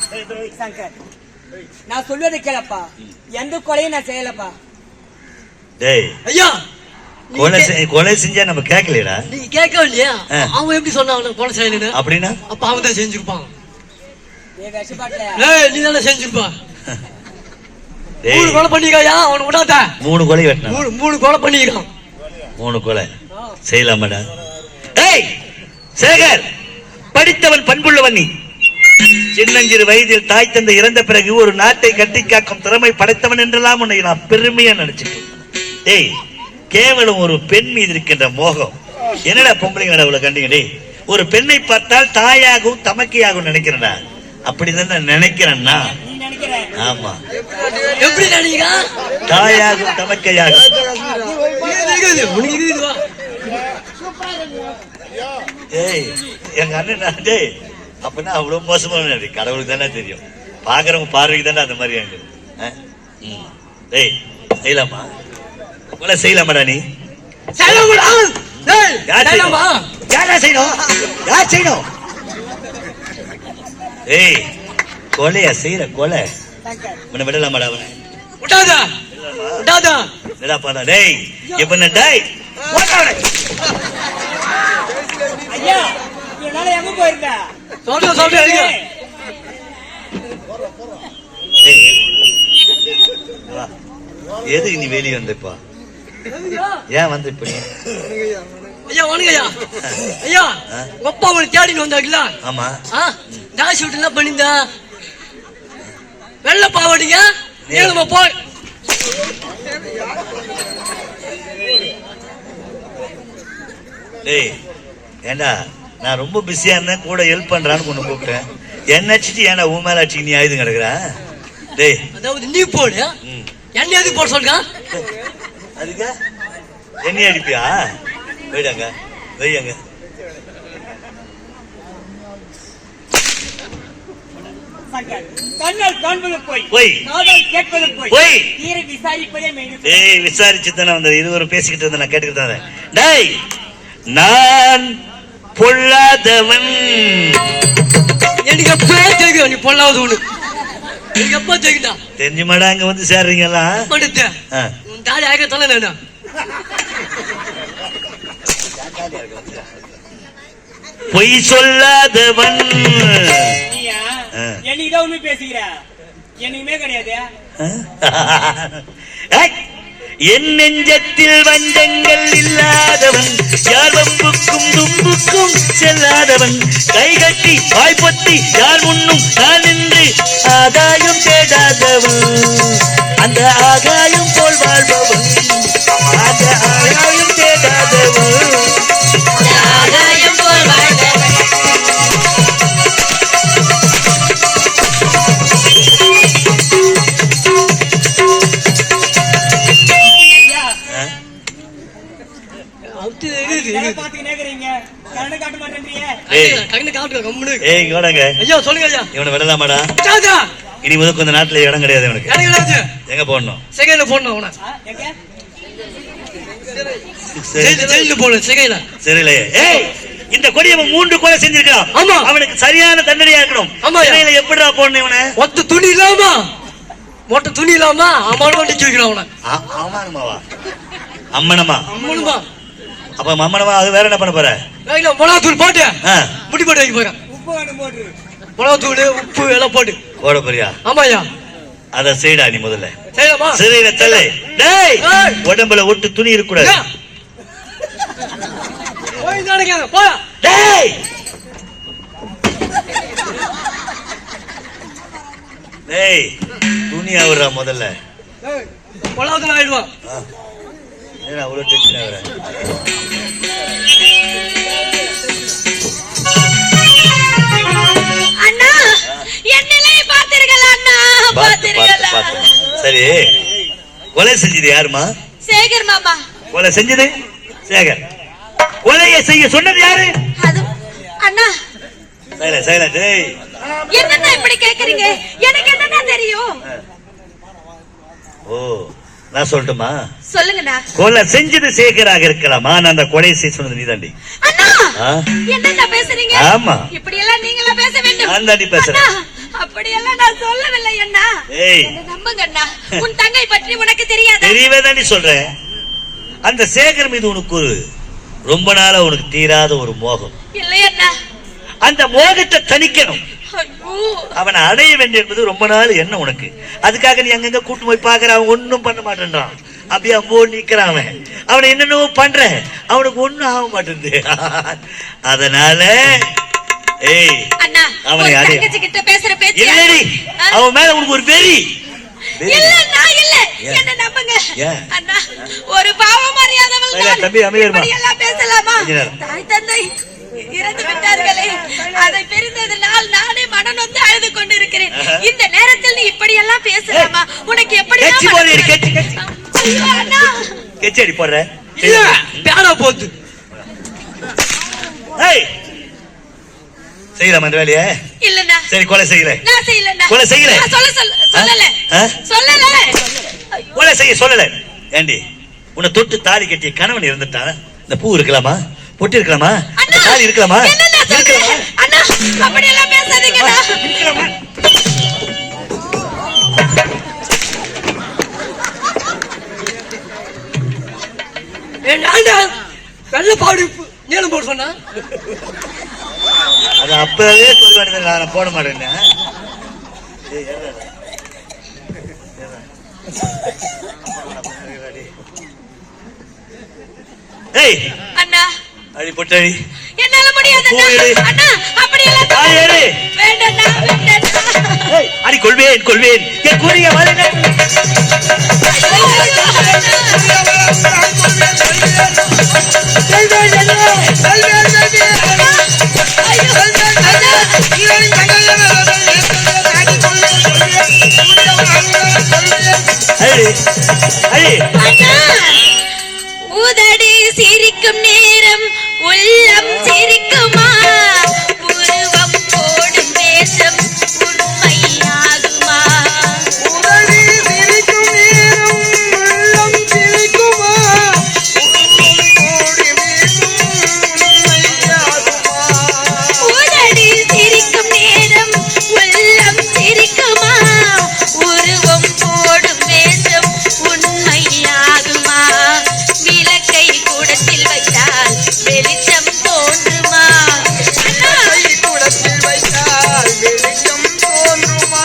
சங்கர், நான் சொல்வதை கேளப்பா. எந்த கொலையும் நான் செய்யலப்பா. டேய் ஐயா, கொலை செஞ்சா நம்ம கேட்கலையா? நீங்க கேட்கவே இல்லையா? அவன் எப்படி சொன்னான் கொலை செய்யலன்னு? அப்படின்னா அப்ப அவன் தான் செஞ்சிருப்பான். நீ தானே செஞ்சிருப்பா. 3 கொலை பண்ணிருக்காயா? அவனை விடாத. 3 கொலை வெட்டினா 3 கொலை பண்ணிருக்கான். 3 கொலை செய்யலாமாடா? டேய் சேகர், படித்தவன் பண்புள்ளவன் நீ. சின்னஞ்சிறு வயதில் தாய் தந்தை இறந்த பிறகு ஒரு நாட்டை கட்டி காக்கும் திறமை படைத்தவன் என்றெல்லாம் உன்னை நான் பெருமையா நினைச்சிட்டு. டேய், கேவலம் ஒரு பெண் மீது இருக்கின்ற மோகம். என்னடா பொம்பளைங்க அவ்வளவு கண்டிங்க? டேய், ஒரு பெண்ணை பார்த்தால் தாயாகவும் தமக்கையாகவும் நினைக்கிறேன்டா. அப்படிதான் நான் நினைக்கிறேன்னா. ஆமா, எப்படி நினைக்கிறா? தாயாகவும் தமக்கையாகும். டேய், எங்க அண்ணன் டேய் அப்படின்னா அவ்வளவு மோசமான கடவுளுக்கு தானே தெரியும். பாக்குறவங்க பார்வைக்கு தானே அந்த மாதிரி. டேய் செய்யலாமா? கொலை செய்யலாமாடா? நீ ஏய், கொலையா செய்யற கொலை உன்னை விடலாமாடா? அவனை விடாதா விடாதா விடாப்பாடா. டேய் இப்ப டேய் ஐயா, இவனால எங்க போயிருந்த? எதுக்கு நீ வெளியே வந்தப்பா? ஏன் வந்து இப்ப? ஐயா வணங்கய்யா. ஐயா, அப்பா அவனை தேடிட்டு வந்தாங்களா? ஆமா. டாஷ் விட்டு என்ன பண்ணிருந்தா? வெள்ள பாவாடிங்க நீளமா போய். டேய் ஏண்டா, நான் ரொம்ப பிஸியா இருந்தேன், கூட ஹெல்ப் பண்றான்னு கொண்டு கூப்பிட்டேன். என்ன அடிச்சுட்டு ஏன்னா உன் மேல அடிச்சு நீ ஆயுதம் கிடக்குற? டேய், அதாவது நீ போடு, என்ன எதுக்கு போட சொல்லுங்க? அதுக்கு என்ன அடிப்பியா? போயிடாங்க வையாங்க. விசாரிச்சுதானே வந்தது. இது ஒரு பேசிக்கிட்டு இருந்த நான் கேட்டுக்கிட்டு. டேய், நான் பொல்லாதவன். எனக்கு எப்ப தெரியும் நீ பொல்லாதவனு? எனக்கு எப்ப தெரியுதா? தெரிஞ்சுமாடா அங்க வந்து சேர்றீங்களா? தாடி ஆக சொல்ல வேண்டாம். பொய் சொல்லாதவன். என்னைக்குதான் உண்மை பேசுகிற? என்னைக்குமே கிடையாது. என் நெஞ்சத்தில் வஞ்சங்கள் இல்லாதவன், யார் வம்புக்கும் தும்புக்கும் செல்லாதவன், கைகட்டி வாய்ப்பொத்தி யார் முன்னும் நான் நின்று ஆதாயம் தேடாதவன், அந்த ஆகாயம் போல் வாழ்பவன், அந்த ஆகாயம் தேடாதவன், ஆகாயம் போல் வாழ்பவன். இனி முதல் கொஞ்ச நாட்டுல இடம் கிடையாது உனக்கு. எங்க போடணும்? செகையில போடணும். இந்த கொடியவன் 3 கொலை செஞ்சிருக்கான். ஆமா, அவனுக்கு சரியான தண்டனையா இருக்கணும். சிறையில எப்படிடா போடணும் இவனை? ஒத்த துணி இல்லாமா, மொட்டை துணி இல்லாமா அம்மானமா நிக்க வைக்கிறான் அவனை. அம்மானமாவா? அம்மனமா? அம்மனமா. அப்ப அம்மனமா அது வேற என்ன பண்ண போற? மிளகாத்தூள் போட்டு முடி போட்டு வைக்க போறேன். மிளகாத்தூள் உப்பு எல்லாம் போட்டு போட போறியா? ஆமாயா. அத செய்டா நீ முதல்ல. செய்யலாமா? சிறையில தள்ளு. டேய், உடம்புல ஒட்டு துணி இருக்க கூடாது. போய் நடக்காத போ. டேய் டேய், துணி அவரா முதல்ல. மிளகாத்தூள் ஆயிடுவான். ஏன்னா அவ்வளவு டென்ஷன் ஆகுற? அண்ணா, என்னையே பாத்தீர்களா அண்ணா? பாத்தீர்களா? சரி, கொலை செஞ்சது யாருமா? சேகர் மாமா. கொலை செஞ்சது சேகர். கொலையை செய்ய சொன்னது யாரு? அது அண்ணா. சைலண்ட். டேய், என்னண்ணா இப்படி கேக்குறீங்க? எனக்கு என்னண்ணா தெரியும்? ஓ, நான் சொல்லட்டுமா? சொல்லுங்கண்ணா. கொலை செஞ்சது சேகராக இருக்கலாம், ஆனா அந்த கொலை செய்ய சொன்னது நீதாண்டி. அண்ணா, என்னண்ணா பேசுறீங்க? ஆமா, இப்படி எல்லாம் நீங்களா பேச வேண்டும்? நான் தாண்டி பேசுறேன். அப்ப அப்படியெல்லாம் நான் சொல்லவில்லை அண்ணா. ஏய் என்னை நம்புங்க அண்ணா. உன் தங்கை பற்றி உனக்கு தெரியாதா? தெரியவே தாண்டி சொல்றேன். அந்த சேகர் மீது உனக்கு ஒரு ரொம்ப நாளா உனக்கு தீராத ஒரு மோகம். இல்லை அண்ணா. அந்த மோகத்தை தணிக்கணும், ஐயோ, அவனை அடைய வேண்டும் என்பது ரொம்ப நாள் என்ன உனக்கு. அதுக்காக நீ அங்கங்க கூட்டு போய் பாக்குற, அவன் ஒன்னும் பண்ண மாட்டேன்றான். அப்படியே அம்போ நிக்கிறான். அவனை என்னென்னவோ பண்ற, அவனுக்கு ஒண்ணும் ஆக மாட்டேங்குது. அதனால ஏய் அண்ணா, அவனை உன் அடைய. தங்கச்சி கிட்ட பேசுற பேச்சு இல்லடி, அவன் மேல உனக்கு ஒரு வெறி. இல்ல அண்ணா, இல்ல. என்ன நம்புங்க ஏன்? அண்ணா. ஒரு பாவம் அறியாதவள் ஐயா, நான். தம்பி, அமைதியா இருமா. இப்படி எல்லாம் பேசலாமா? கொஞ்ச நேரம். தாய் தந்தை இறந்து விட்டார்களே, அதை பிரிந்ததனால் நானே மனநொந்து அழுது கொண்டிருக்கிறேன். இந்த நேரத்தில் நீ இப்படி எல்லாம் பேசலாமா? உனக்கு எப்படி கெச்சி போடுறீ, கெச்சி, கெச்சி. அண்ணா, கெச்சி அடி போடுற. இல்ல பேனா போகுது. ஏய் செய்யலாமா இந்த வேலையை? இல்லண்ணா. சரி, கொலை செய்யல. நான் செய்யலண்ணா. கொலை செய்யல. நான் சொல்லல. ஆ? சொல்லல. கொலை செய்ய சொல்லல. ஏண்டி, உன்னை தொட்டு தாலி கட்டிய கணவன் இருந்துட்டான். இந்த பூ இருக்கலாமா, பொட்டு இருக்கலாமா, அண்ணா, தாலி இருக்கலாமா, என்னண்ணா சொல்றீங்க? இருக்கலாமா, அண்ணா, அப்படி எல்லாம் பேசாதீங்கண்ணா. இருக்கலாமா? வெள்ள பாடு நீளம் போட்டு சொன்னா அது அப்பவே சொல்லுவாரு, நான் போட மாட்டேன்னு. ஏய் அண்ணா, அடி பொட்டடி, என்னால முடியாது பூ எடு. அண்ணா. அப்படி எல்லாம் தாலி எடு. வேண்டாண்ணா, வேண்டாண்ணா. ஏய், அடி கொள்வேன் கொள்வேன் என் கூறிய வரேன். உதடி சிரிக்கும் நேரம் உள்ளம் சிரிக்குமா? உருவம் போடும் வேஷம் உண்மையாகுமா? உதடி சிரிக்கும் நேரம் உள்ளம் சிரிக்குமா? உருவம் போடும் வேஷம் உண்மையாகுமா? விளக்கை கூடத்தில் வைத்தால் வெளிச்சம் தோன்றுமா? அண்ணா, கூடத்தில் வைத்தால் வெளிச்சம் தோன்றுமா?